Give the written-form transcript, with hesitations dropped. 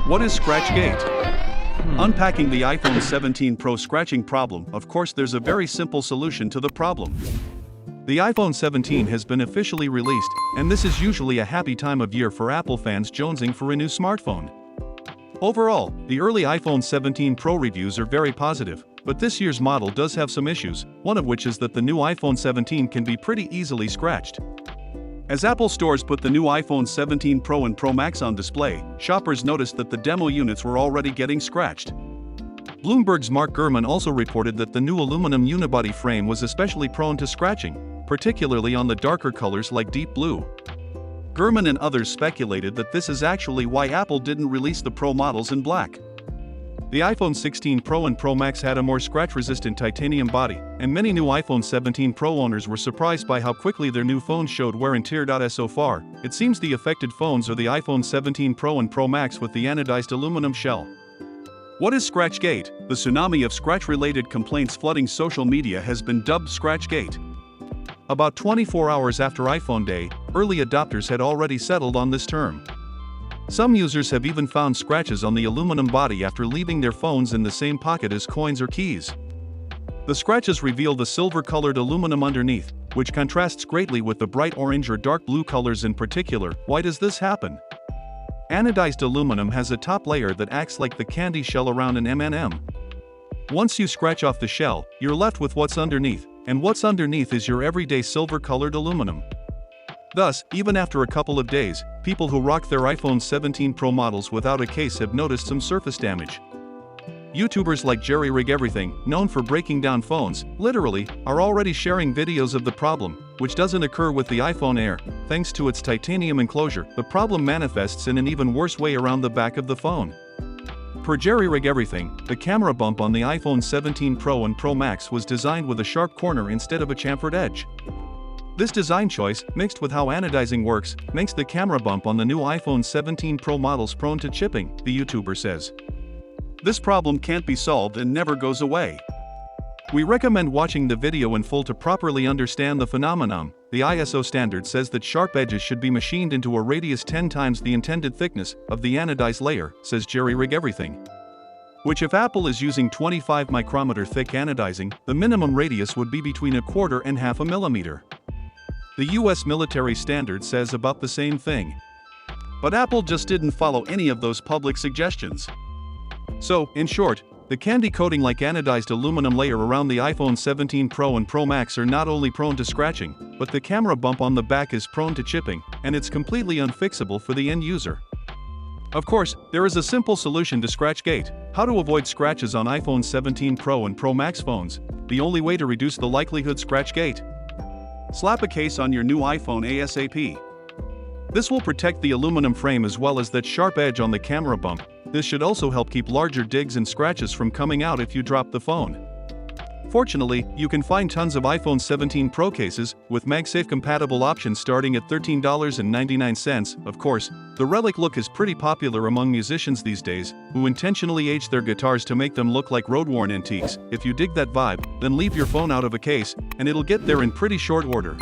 What is scratchgate? Unpacking the iPhone 17 Pro scratching problem. Of course, there's a very simple solution to the problem. The iPhone 17 has been officially released, and this is usually a happy time of year for Apple fans jonesing for a new smartphone. Overall, the early iPhone 17 Pro reviews are very positive, but this year's model does have some issues, one of which is that the new iPhone 17 can be pretty easily scratched. As Apple stores put the new iPhone 17 Pro and Pro Max on display, shoppers noticed that the demo units were already getting scratched. Bloomberg's Mark Gurman also reported that the new aluminum unibody frame was especially prone to scratching, particularly on the darker colors like deep blue. Gurman and others speculated that this is actually why Apple didn't release the Pro models in black. The iPhone 16 Pro and Pro Max had a more scratch-resistant titanium body, and many new iPhone 17 Pro owners were surprised by how quickly their new phones showed wear and tear. So far, it seems the affected phones are the iPhone 17 Pro and Pro Max with the anodized aluminum shell. What is scratchgate? The tsunami of scratch-related complaints flooding social media has been dubbed scratchgate. About 24 hours after iPhone Day, early adopters had already settled on this term. Some users have even found scratches on the aluminum body after leaving their phones in the same pocket as coins or keys. The scratches reveal the silver-colored aluminum underneath, which contrasts greatly with the bright orange or dark blue colors in particular. Why does this happen? Anodized aluminum has a top layer that acts like the candy shell around an M&M. Once you scratch off the shell, you're left with what's underneath, and what's underneath is your everyday silver-colored aluminum. Thus, even after a couple of days, people who rocked their iPhone 17 Pro models without a case have noticed some surface damage. YouTubers like Jerry Rig Everything, known for breaking down phones, literally, are already sharing videos of the problem, which doesn't occur with the iPhone Air. Thanks to its titanium enclosure, the problem manifests in an even worse way around the back of the phone. Per Jerry Rig Everything, the camera bump on the iPhone 17 Pro and Pro Max was designed with a sharp corner instead of a chamfered edge. This design choice, mixed with how anodizing works, makes the camera bump on the new iPhone 17 Pro models prone to chipping, the YouTuber says. This problem can't be solved and never goes away. We recommend watching the video in full to properly understand the phenomenon. The ISO standard says that sharp edges should be machined into a radius 10 times the intended thickness of the anodized layer, says Jerry Rig Everything. Which, if Apple is using 25 micrometer thick anodizing, the minimum radius would be between 1/4 and 1/2 millimeter. The US military standard says about the same thing. But Apple just didn't follow any of those public suggestions. So, in short, the candy coating like anodized aluminum layer around the iPhone 17 Pro and Pro Max are not only prone to scratching, but the camera bump on the back is prone to chipping, and it's completely unfixable for the end user. Of course, there is a simple solution to scratchgate: how to avoid scratches on iPhone 17 Pro and Pro Max phones. The only way to reduce the likelihood scratchgate: slap a case on your new iPhone ASAP. This will protect the aluminum frame as well as that sharp edge on the camera bump. This should also help keep larger digs and scratches from coming out if you drop the phone. Fortunately, you can find tons of iPhone 17 Pro cases with MagSafe compatible options starting at $13.99. Of course, the relic look is pretty popular among musicians these days, who intentionally age their guitars to make them look like road-worn antiques. If you dig that vibe, then leave your phone out of a case, and it'll get there in pretty short order.